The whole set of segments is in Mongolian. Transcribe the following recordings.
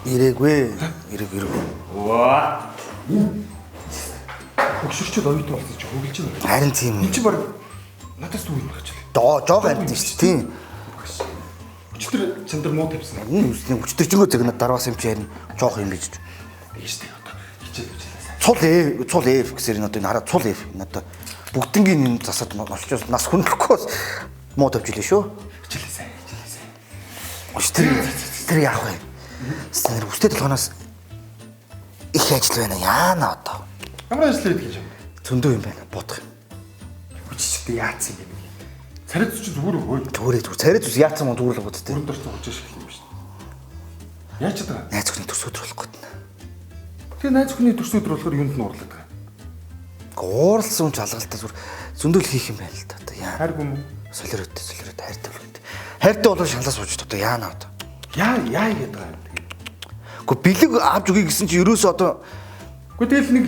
Ирээгүй. Ирээгүй. Ваа. Хөшөрчөд оюутан болсон чи хөглөж байна. Харин тийм. Энд чи баг надаас дүүр байх гэж байна. Жоо амьд шүү дээ. Тийм. Өчтөр чандар муу тавьсан. Өчтөржингөө зэгнэ дараас юм чи харин жоох юм гэж. Биш дээ одоо хичээл Цул ээв гэсээр энэ одоо энэ хараа цул ээв. Энэ одоо бүгднгийн энэ засаад олчоос нас хүндэхгүй муу тавьж илээ шүү. хичээлээ сайн. Тэр яах вэ? Сэнэр үстэй толгоноос их ажил байна яана одоо. Ямар ажил хийдэг юм? Зөндөө юм байна. Бодох юм. Хүчтэй яатсан юм. Царай зүч зүгээр өгөө. Зүгээр. Царай зүс яатсан мөн зүгээр л бодтой. Өрөнд орсон хүчээ шиг юм шүү дээ. Яаж чадаа? Найз өхний төс өдөр болох гээд. Тэгээ найз өхний төс өдөр болохоор юунд нь уурлаад байгаа? Ууралсан хүн ч алгалтаа зүгээр зөндөл хийх юм байна л да. Одоо яа. Хайргүй юм уу? Солиорот хайртай болох гэдэг. Хайртай болоо шалаа сууж одоо яана одоо. Яа гэдэг юм. Гэхдээ бэлэг авч өгье гэсэн чи ерөөсөө одоо Гэхдээ тэгэл нэг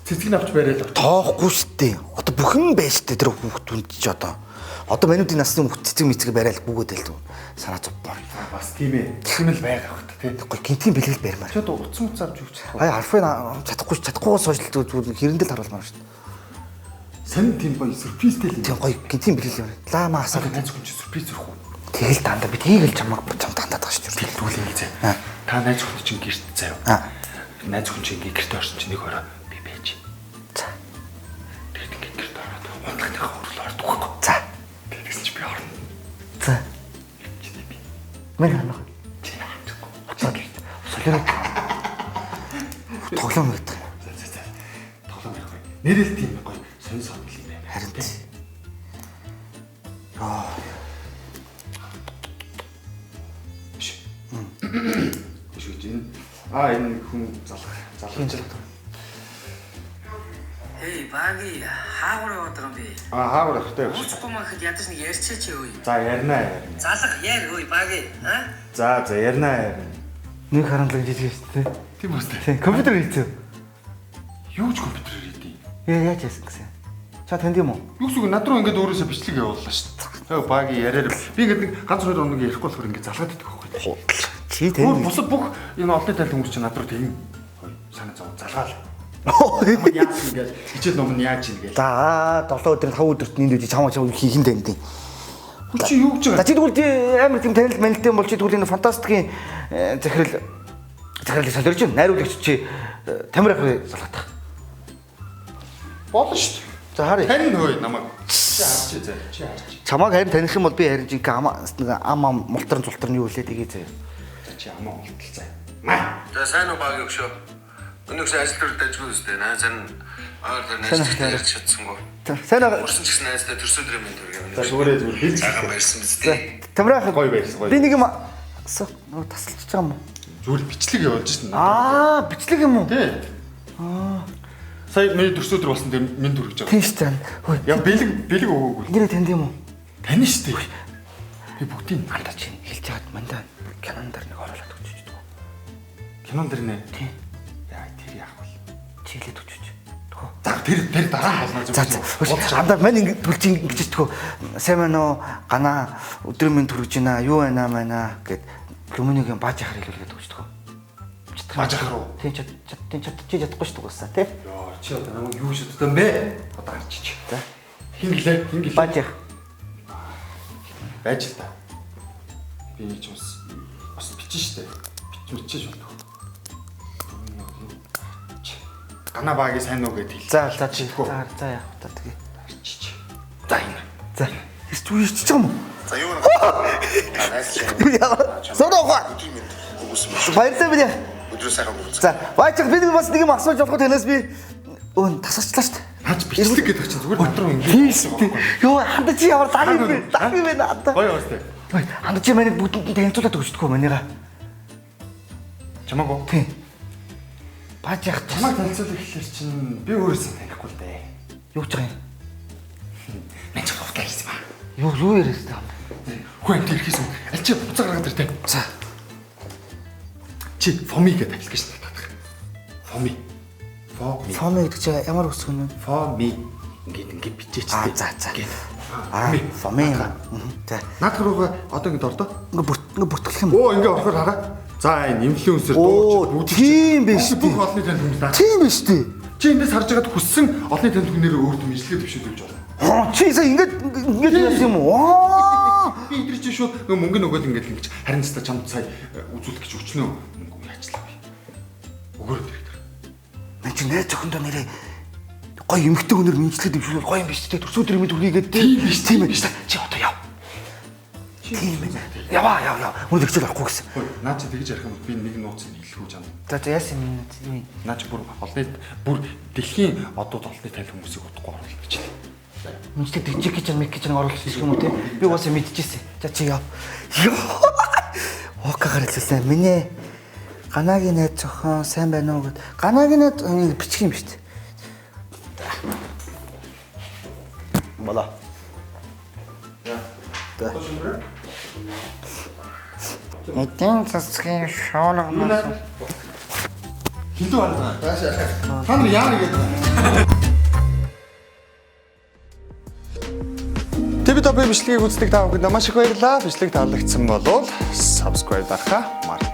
цэцгийг авч бариад тоохгүй штэ. Одоо бүхэн байж штэ тэр хүүхдүүд чи одоо. Одоо мануудын насны хүүхд цэцэг мэцэг барайл бүгөөд л санаа зовбоо. бас тийм ээ. Тийм л байгаа хөт тий. Тэгэхгүй гинтийн бэлэг барьмаар. Чод утсан утсаар авч өгч. Харфын чадахгүй сошиалд зүгээр хэрэндэл харуулмаар штэ. Сэн тийм гоё сюрпризтэй л юм. Тийм гоё гинтийн бэлэг юм. Лама асаад найз хүн чи сюрприз зурх уу? тэгэл дандаа би тийгэл чамаг дандаа тааш шүү. Тэлдүүлээ зэ. Та найз хүн чинь гэрт заяа. Найз хүн чинь гэрт орсон чинь нэг ороо би байж. За. Тэгээд ингээд гэрт ороод унтлагынхаа хурлаар дуухгүй. За. Тэгсэн чи би орно. За. Мэн ханаа. Чи яахгүй. Солиороо. Тоглоом гэдэг. За. Тоглоом байхгүй. Нэрэл тийм гоё сонь сонь юм байна. Харин тий. Биш үү чинь. Энэ хүн залгаж байна. Эй, баги, хаагур яваад байгаа юм би. Хаагур ахтай. Ууцхгүй махад ядаж нэг ярьчаач өөй. За ярина. Залах яар өөй баги, За ярина. Нэг харамлаг жижиг шүү дээ. Тийм үү? Тийм, компьютер хийцээ. Юу ч компьютер хийдэг. Яаж яасан гэсэн. Чаа танд юм уу? Юу ч үг над руу ингээд өөрөөсөө бичлэг явууллаа шүү дээ. Баги яриад би ингээд нэг ганц хоёр оног ярихгүй болохоор ингээд залгаад идэх байхгүй. Чи тийм. Бусад бүх энэ олонний тал хүмүүс чинь над руу тэгин санаа зов залгаал. Яаж ингээд хичээл ном нь яаж ийн гээл. За 7 өдөр 5 өдөрт нийлээд чамаа хийх юм даа. Чи юу гэж байгаа? За чи тэгвэл амар тийм танил манилтай бол чи тэгвэл энэ фантастикийн захирлыг солиорч байна. Найруулагч чи Тамир ахыг залгаадах. Болно шүү дээ. За харъя. Тань хөөе намайг. Чи харч заа. Чи харч. Чамайг харин таних юм бол би харин жинхэнэ ама мултран зултран юу үлээ тэгээ заяа. Чи амаа олтол заа. Маа. За сайн уу багийн өгшөө. Өнөөс ажил дээр дажгүй үстэй. Найзан найзтай чадсангүй. Сайн аа. Урсан ч гэсэн найзтай төрсөдрөө минь төргөө. За зүгээр хэлж цагаан байрсан биз дээ. Тамир ах гоё байсан гоё. би нэг юм нөгөө тасалж байгаа юм уу? Зүгээр бичлэг явуулж шин. Бичлэг юм уу? Тий. Сая миний төрсөдөр болсон тийм минь төрөж байгаа. Тийм шүү дээ. Хөөе. Яа бэлэг өгөөгүй. Нэрээ танд юм уу? Тань шүү дээ. Би бүгдийг Андаа чи хэлж яагаад мандаа кинон дээр нэг оруулаад өгч дээ. кинон дэр нэ. Тий. Яа тэр яах вэ? Чиглээд өгч. Тгөө. За тэр дараа хаална За. Андаа мань ингэ төлж ингэж тгөө. Сайн мэн үү? Ганаа өдрөө минь төрөж байна. Юу байна мана гэд Лүмүнигийн бааж ахаар хэлүүлгээд өгч тгөө. Бааж ахаар уу? Тий чи чадахгүй шүү дээ уусаа тий. Яа чи одоо намайг юу шатдаг юм бэ? Одоо харчих. За. Хинглээ. Бааж ах. Байж л та. Би нэг ч бас бичин штэ. Бичиж болдог. Гана багийн сайн уу гэд хэл. За чи. За яах вэ тэгээ. Арчиж. За энэ. За. Юу хийж байгаа юм уу? За юу нэ? Найз чинь. Содогоо. Баярлалаа би. Өдрөө сайхан өнгөрцөн. За, баачих би бас нэг юм асууж болох танаас би тасарчлаа шүү дээ. Наач бичлэг гэдэг чинь зүгээр над руу ингэ. Тийм шүү дээ. Йоо, ханда чи ямар даг юм бэ? Даг юм байна анда. Гоё уустай. Ханда чи манай бүгдэнд танилцуулаад өгчдгөө манийга. Чамаагүй. Тийм. Баачих. Чамайг танилцуулах гэхэлэр чинь би өөрөөсөө танихгүй л дээ. Юу ч байгаа юм. Мен ч ховтой хийсэн ба. Юу яриас таа. Хөө амт ирэхээс өмнө аль чи буцаа гаргаад иртээ. За. Чи фоми гэдэг аппликейшн татах. Фоми. Фоми гэдэг чи ямар үсэг юм бэ? Фоми. Ингээд бичээчтэй. За. Фоми. Фоми. За. Наад руугаа одоо ингэ ордоо. Ингээ бүртгэх юм. Оо ингэ орохоор хараа. За энэ инфлюенсер Оо, дууч тийм биш үү? бүх олонний танд хүмүүс даа. Тийм биш үү? Чи эндээс харж байгаад хүссэн олонний танд хүнээрээ өөртөө мэдлэгээ төвшүүлж болно. Чи сая ингэж яасан юм уу? Аа! Би идэрч шууд нөгөө мөнгө нөгөөл ингээд ингэж харин цаа чамд сая үзүүлэх гэж өчнөө мөнгө яачлаа би. Өгөөрэй директор. Мэн чи найз зохиндоо нэрээ гоё эмхтэй өнөр мэдлэгээ дэвшүүл гоё юм биш үү? Төрсөдөр мэд үргээгээд тийм биш. Чи одоо яв. Тийм ээ. Яваа. Мөн зэгцэл авахгүй гэсэн. Наа чи тэгж ярих юм би нэг нууцыг хэлэхгүй чам. За яасан юм. Наа чи бүр олонний бүр дэлхийн одууд олонний тал хүмүүсийг утгагүй оруулах гэж. Мөнчтэй дижиг гэж оруулах юм уу те? Би уусаа мэдчихсэн. За чи яв. Окагаар хэлсэн. Миний Ганагийн найз зохион сайн байна уу гэд. Ганагийн найз бичих юм шүү дээ. Бола. Да. Эдийн засгийн шоолгоноос Хилдүү харна. Та нар яа нэгэд. TV Top бичлэгийг үздэг та бүхэнд маш их баярлалаа. Бичлэг таалагдсан бол subscribe дарахаа мартавай.